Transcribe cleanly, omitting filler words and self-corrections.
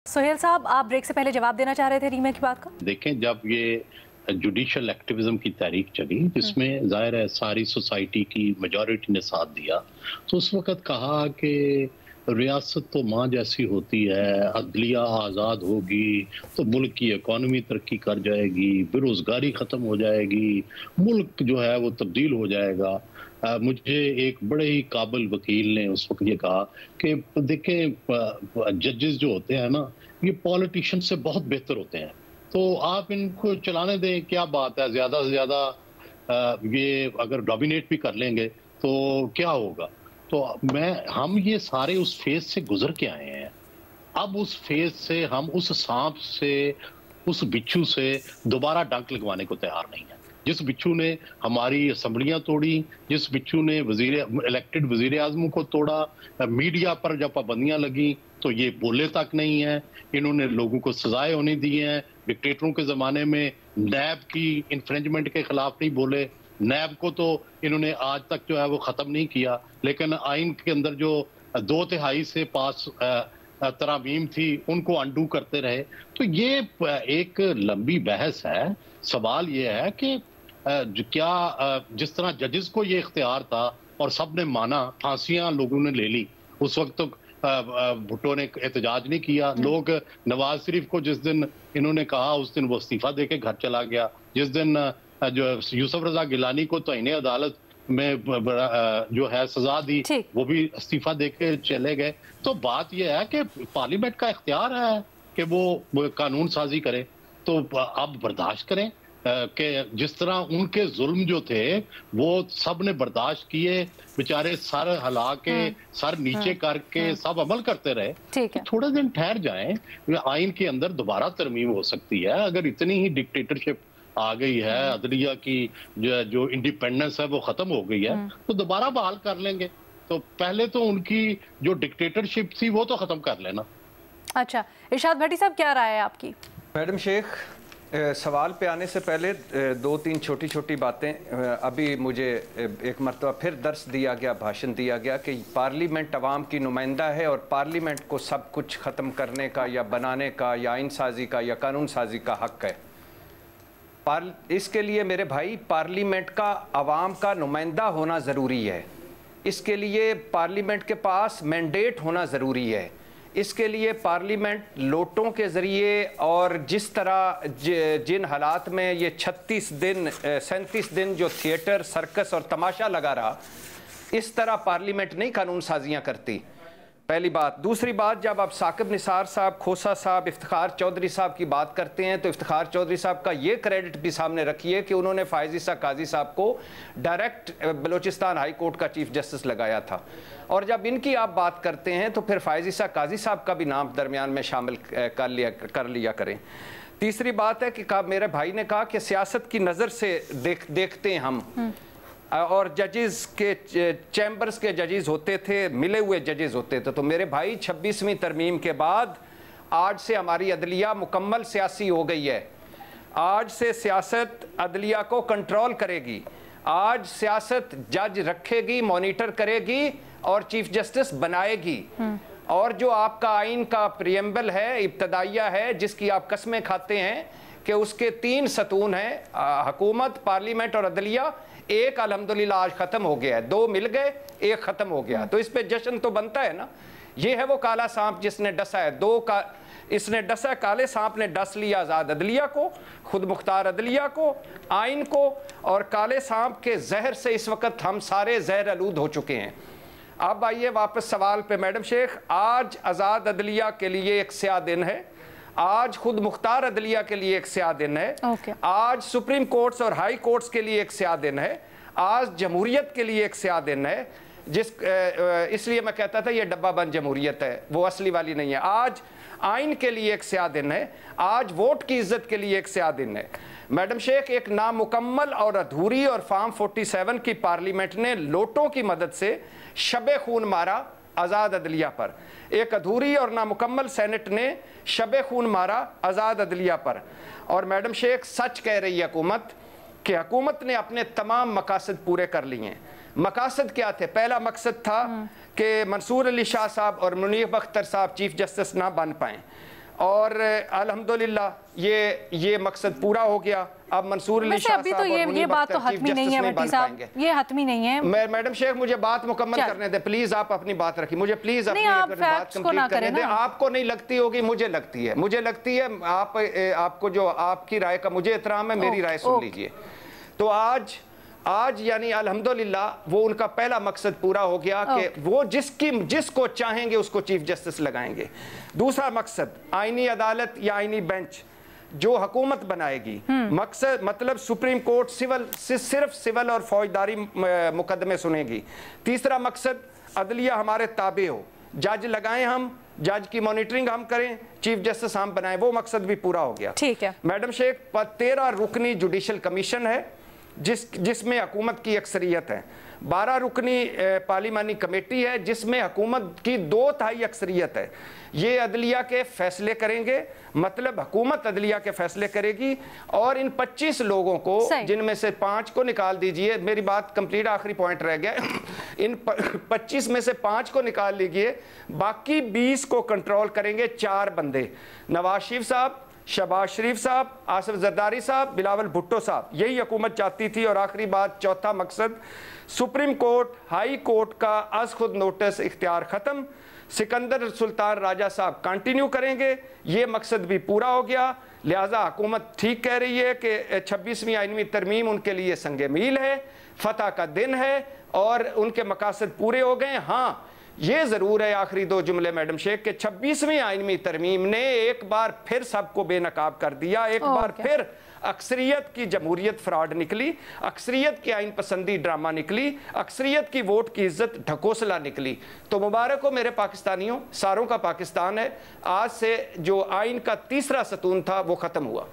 सोहेल साहब, आप ब्रेक से पहले जवाब देना चाह रहे थे रीमा की बात का। देखें, जब ये जुडिशल एक्टिविज्म की तहरीक चली जिसमें जाहिर है सारी सोसाइटी की मेजॉरिटी ने साथ दिया, तो उस वक्त कहा कि रियासत तो माँ जैसी होती है, अदलिया आज़ाद होगी तो मुल्क की इकॉनमी तरक्की कर जाएगी, बेरोज़गारी ख़त्म हो जाएगी, मुल्क जो है वो तब्दील हो जाएगा। मुझे एक बड़े ही काबिल वकील ने उस वक्त ये कहा कि देखें, जजेस जो होते हैं ना, ये पॉलिटिशियन से बहुत बेहतर होते हैं, तो आप इनको चलाने दें, क्या बात है, ज़्यादा से ज़्यादा ये अगर डोमिनेट भी कर लेंगे तो क्या होगा। तो हम ये सारे उस फेज से गुजर के आए हैं। अब उस फेज से हम उस सांप से, उस बिच्छू से दोबारा डंक लगवाने को तैयार नहीं है। जिस बिच्छू ने हमारी असम्बलियां तोड़ी, जिस बिच्छू ने इलेक्टेड वजीर आजम को तोड़ा, मीडिया पर जब पाबंदियां लगी तो ये बोले तक नहीं है, इन्होंने लोगों को सजाएं होने दी हैं। डिक्टेटरों के ज़माने में नैब की इन्फ्रिंजमेंट के खिलाफ नहीं बोले, नैब को तो इन्होंने आज तक जो है वो ख़त्म नहीं किया, लेकिन आइन के अंदर जो 2/3 से पास तरामीम थी उनको अंडू करते रहे। तो ये एक लंबी बहस है। सवाल ये है कि क्या जिस तरह जजेस को ये इख्तियार था और सब ने माना, फांसियां लोगों ने ले ली, उस वक्त तो भुट्टो ने एहतजाज नहीं किया। लोग नवाज शरीफ को जिस दिन इन्होंने कहा उस दिन वो इस्तीफा देके घर चला गया। जिस दिन जो यूसुफ रजा गिलानी को तौहीन अदालत में जो है सजा दी, वो भी इस्तीफा देके चले गए। तो बात यह है कि पार्लियामेंट का इख्तियार है कि वो कानून साजी करे, तो अब बर्दाश्त करें कि जिस तरह उनके जुल्म जो थे वो सब ने बर्दाश्त किए, बेचारे सर हिला के सर नीचे करके सब अमल करते रहे। तो थोड़े दिन ठहर जाएं, आइन के अंदर दोबारा तरमीम हो सकती है। अगर इतनी ही डिक्टेटरशिप आ गई है, अदलिया की जो इंडिपेंडेंस है वो खत्म हो गई है, तो दोबारा बहाल कर लेंगे। तो पहले तो उनकी जो डिक्टेटरशिप थी वो तो खत्म कर लेना। अच्छा, इरशाद भट्टी साहब, क्या राय है आपकी? मैडम शेख, सवाल पे आने से पहले 2-3 छोटी छोटी बातें। अभी मुझे एक मरतबा फिर दर्स दिया गया, भाषण दिया गया कि पार्लियामेंट अवाम की नुमाइंदा है और पार्लियामेंट को सब कुछ ख़त्म करने का या बनाने का या आइन साजी का या कानून साजी का हक़ है। इसके लिए मेरे भाई पार्लियामेंट का अवाम का नुमाइंदा होना ज़रूरी है। इसके लिए पार्लियामेंट के पास मैंडेट होना ज़रूरी है। इसके लिए पार्लियामेंट लोटों के ज़रिए और जिस तरह जिन हालात में ये 37 दिन जो थिएटर, सर्कस और तमाशा लगा रहा, इस तरह पार्लियामेंट नहीं कानून साजियाँ करती, पहली बात। दूसरी बात, जब आप साकिब निसार साहब, खोसा साहब, इफ्तिखार चौधरी साहब की बात करते हैं तो इफ्तिखार चौधरी साहब का ये क्रेडिट भी सामने रखिए कि उन्होंने फ़ाइज़ ईसा काजी साहब को डायरेक्ट बलूचिस्तान हाई कोर्ट का चीफ जस्टिस लगाया था। और जब इनकी आप बात करते हैं तो फिर फ़ाइज़ ईसा काजी साहब का भी नाम दरमियान में शामिल कर लिया करें। तीसरी बात है कि मेरे भाई ने कहा कि सियासत की नज़र से देखते हैं हम, और जजेस के चैम्बर्स के जजेस होते थे, मिले हुए जजेस होते थे। तो मेरे भाई 26वीं तरमीम के बाद आज से हमारी अदलिया मुकम्मल सियासी हो गई है। आज से सियासत अदलिया को कंट्रोल करेगी। आज सियासत जज रखेगी, मॉनिटर करेगी और चीफ जस्टिस बनाएगी। और जो आपका आइन का प्रियम्बल है, इब्तदाइया है, जिसकी आप कस्में खाते हैं कि उसके 3 सतून हैं, हुकूमत, पार्लियामेंट और अदलिया, एक अल्हम्दुलिल्लाह आज ख़त्म हो गया है। 2 मिल गए, एक ख़त्म हो गया, तो इस पे जश्न तो बनता है ना। ये है वो काला सांप जिसने डसा है। इसने डसा, काले सांप ने डस लिया आज़ाद अदलिया को, खुद मुख्तार अदलिया को, आइन को, और काले सांप के जहर से इस वक्त हम सारे जहर आलूद हो चुके हैं। अब आइए वापस सवाल पे मैडम शेख। आज आज़ाद अदलिया के लिए एक स्याह दिन है, आज खुद मुख्तार अदलिया के लिए एक स्याह दिन है, आज सुप्रीम कोर्ट्स और हाई कोर्ट्स के लिए एक स्याह दिन है, आज जमहूरियत के लिए एक स्याह दिन है। इसलिए मैं कहता था ये डब्बा बंद जमहूरियत है, वो असली वाली नहीं है। आज आइन के लिए एक स्याह दिन है, आज वोट की इज्जत के लिए एक स्याह दिन है। मैडम शेख, एक नामुकम्मल और अधूरी और फार्म 47 की पार्लियामेंट ने लोटों की मदद से शबे खून मारा आज़ाद अदलिया पर। एक अधूरी और नामुकम्मल सेनेट ने शबे खून मारा आज़ाद अदलिया पर। और मैडम शेख, सच कह रही है हुकूमत कि हुकूमत ने अपने तमाम मकासद पूरे कर लिए हैं। मकासद क्या थे? पहला मकसद था कि मंसूर अली शाह साहब और मुनीर बख्तर साहब चीफ जस्टिस ना बन पाएँ, اور الحمدللہ یہ مقصد پورا ہو گیا. اب منصور علی شاہ ابھی تو یہ بات تو حتمی نہیں ہے بھٹی صاحب, یہ حتمی نہیں ہے. میڈم شیخ مجھے بات مکمل کرنے دیں پلیز, آپ اپنی بات رکھیں, مجھے پلیز اپنی بات کمپلیٹ کرنے دیں. آپ کو نہیں لگتی ہوگی, مجھے لگتی ہے. آپ کو جو آپ کی رائے کا مجھے احترام ہے, میری رائے سن لیجئے. تو آج یعنی الحمدللہ وہ ان کا پہلا مقصد پورا ہو گیا کہ وہ جس کو چاہیں گے اس کو چیف جسٹس لگائیں گے. دوسرا مقصد آئینی عدالت یا آئینی بینچ جو حکومت بنائے گی, مطلب سپریم کورٹ صرف سول اور فوجداری مقدمے سنے گی. تیسرا مقصد عدلیہ ہمارے تابع ہو, جج لگائیں ہم, جج کی مانیٹرنگ ہم کریں, چیف جسٹس ہم بنائیں, وہ مقصد بھی پورا ہو گیا. ٹھیک ہے میڈم شیخ 13 رکنی جوڈیشل کمیشن ہے جس میں حکومت کی اکثریت ہے. 12 رکنی پارلیمانی کمیٹی ہے جس میں حکومت کی 2/3 اکثریت ہے. یہ عدلیہ کے فیصلے کریں گے, مطلب حکومت عدلیہ کے فیصلے کرے گی. اور ان 25 لوگوں کو جن میں سے 5 کو نکال دیجئے, میری بات کمپلیٹ, آخری پوائنٹ رہ گیا. ان 25 میں سے 5 کو نکال لیجئے, باقی 20 کو کنٹرول کریں گے 4 بندے, نواز شریف صاحب, شہباز شریف صاحب, آصف زرداری صاحب, بلاول بھٹو صاحب. یہی حکومت چاہتی تھی. اور آخری بات, چوتھا مقصد, سپریم کورٹ ہائی کورٹ کا از خود نوٹس اختیار ختم, سکندر سلطان راجہ صاحب کنٹینیو کریں گے. یہ مقصد بھی پورا ہو گیا. لہٰذا حکومت ٹھیک کہہ رہی ہے کہ 26ویں آئینی ترمیم ان کے لیے سنگ میل ہے, فتح کا دن ہے, اور ان کے مقاصد پورے ہو گئے. ہاں یہ ضرور ہے, آخری 2 جملے میڈم شیخ, کہ 26ویں آئینی ترمیم نے ایک بار پھر سب کو بے نقاب کر دیا. ایک بار پھر اکثریت کی جمہوریت فراڈ نکلی, اکثریت کی آئین پسندی ڈرامہ نکلی, اکثریت کی ووٹ کی عزت ڈھکوسلا نکلی. تو مبارک ہو میرے پاکستانیوں, ساروں کا پاکستان ہے. آج سے جو آئین کا تیسرا ستون تھا وہ ختم ہوا.